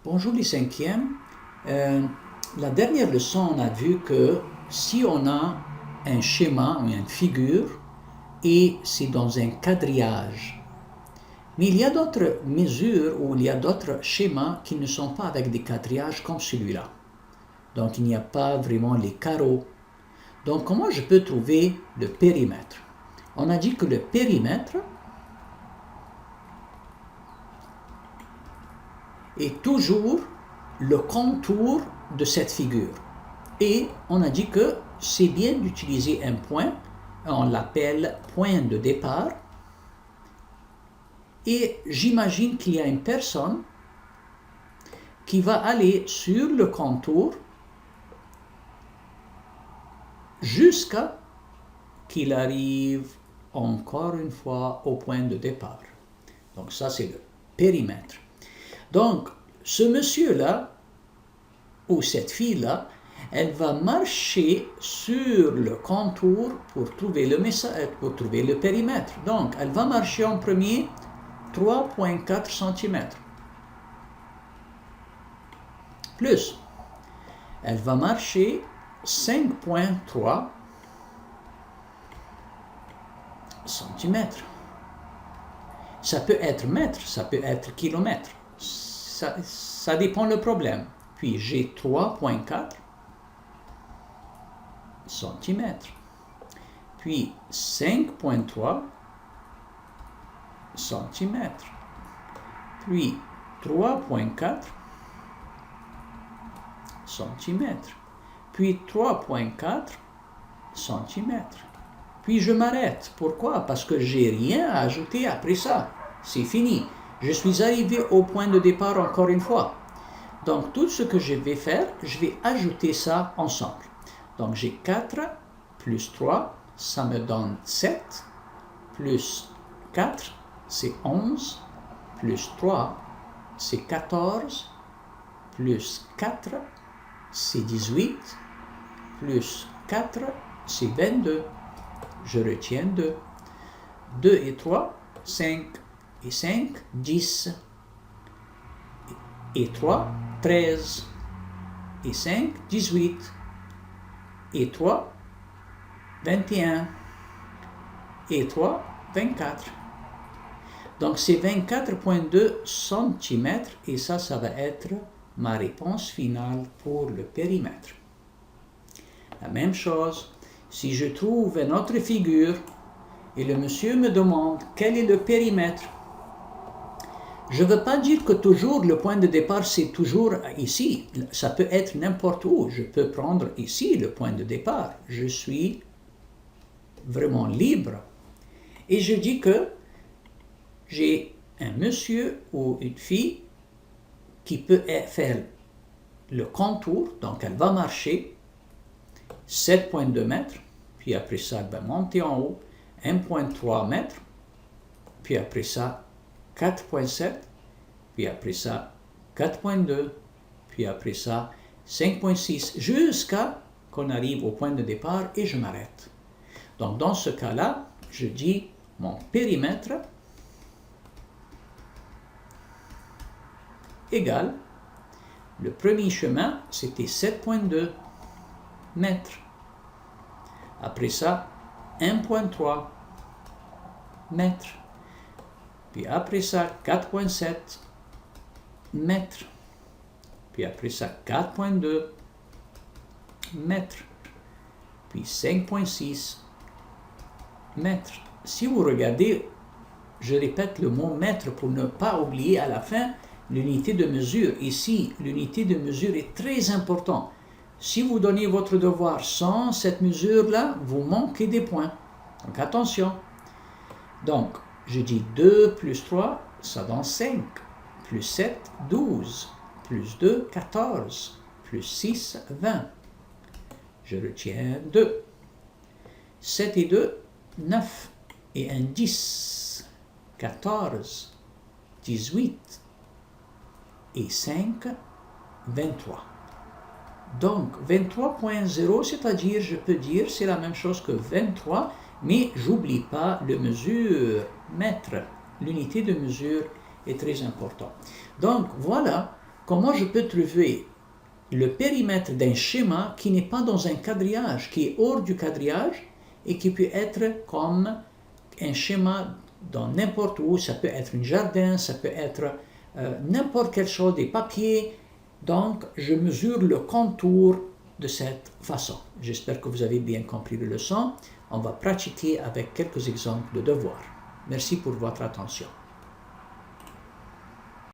Bonjour les cinquièmes. La dernière leçon, on a vu que si on a un schéma ou une figure et c'est dans un quadrillage, mais il y a d'autres mesures ou il y a d'autres schémas qui ne sont pas avec des quadrillages comme celui-là. Donc il n'y a pas vraiment les carreaux. Donc comment je peux trouver le périmètre? On a dit que le périmètre est toujours le contour de cette figure. Et on a dit que c'est bien d'utiliser un point, on l'appelle point de départ. Et j'imagine qu'il y a une personne qui va aller sur le contour jusqu'à qu'il arrive encore une fois au point de départ. Donc ça, c'est le périmètre. Donc, ce monsieur-là, ou cette fille-là, elle va marcher sur le contour pour trouver le message, pour trouver le périmètre. Donc, elle va marcher en premier 3,4 cm. Plus, elle va marcher 5,3 cm. Ça peut être mètre, ça peut être kilomètre. Ça dépend le problème. Puis j'ai 3,4 cm. Puis 5,3 cm. Puis 3,4 cm. Puis 3,4 cm. Puis je m'arrête. Pourquoi? Parce que j'ai rien à ajouter après ça. C'est fini. Je suis arrivé au point de départ encore une fois. Donc tout ce que je vais faire, je vais ajouter ça ensemble. Donc j'ai 4 plus 3, ça me donne 7, plus 4, c'est 11, plus 3, c'est 14, plus 4, c'est 18, plus 4, c'est 22. Je retiens 2. 2 et 3, 5. Et 5, 10. Et 3, 13. Et 5, 18. Et 3, 21. Et 3, 24. Donc c'est 24,2 cm et ça va être ma réponse finale pour le périmètre. La même chose, si je trouve une autre figure et le monsieur me demande quel est le périmètre, je ne veux pas dire que toujours le point de départ c'est toujours ici. Ça peut être n'importe où. Je peux prendre ici le point de départ. Je suis vraiment libre. Et je dis que j'ai un monsieur ou une fille qui peut faire le contour. Donc elle va marcher 7,2 mètres. Puis après ça, elle va monter en haut 1,3 mètres. Puis après ça, 4,7, puis après ça 4,2, puis après ça 5,6, jusqu'à qu'on arrive au point de départ et je m'arrête. Donc dans ce cas-là, je dis mon périmètre égale, le premier chemin c'était 7,2 mètres. Après ça, 1,3 mètres. Puis après ça, 4,7 mètres. Puis après ça, 4,2 mètres. Puis 5,6 mètres. Si vous regardez, je répète le mot mètre pour ne pas oublier à la fin l'unité de mesure. Ici, l'unité de mesure est très importante. Si vous donnez votre devoir sans cette mesure-là, vous manquez des points. Donc attention. Donc, je dis 2 plus 3, ça donne 5. Plus 7, 12. Plus 2, 14. Plus 6, 20. Je retiens 2. 7 et 2, 9. Et un 10. 14. 18. Et 5, 23. Donc, 23,0, c'est-à-dire, je peux dire, c'est la même chose que 23, mais j'oublie pas le mesure mètre. L'unité de mesure est très importante. Donc, voilà comment je peux trouver le périmètre d'un schéma qui n'est pas dans un quadrillage, qui est hors du quadrillage et qui peut être comme un schéma dans n'importe où. Ça peut être un jardin, ça peut être n'importe quelle chose, des papiers. Donc, je mesure le contour de cette façon. J'espère que vous avez bien compris la leçon. On va pratiquer avec quelques exemples de devoirs. Merci pour votre attention.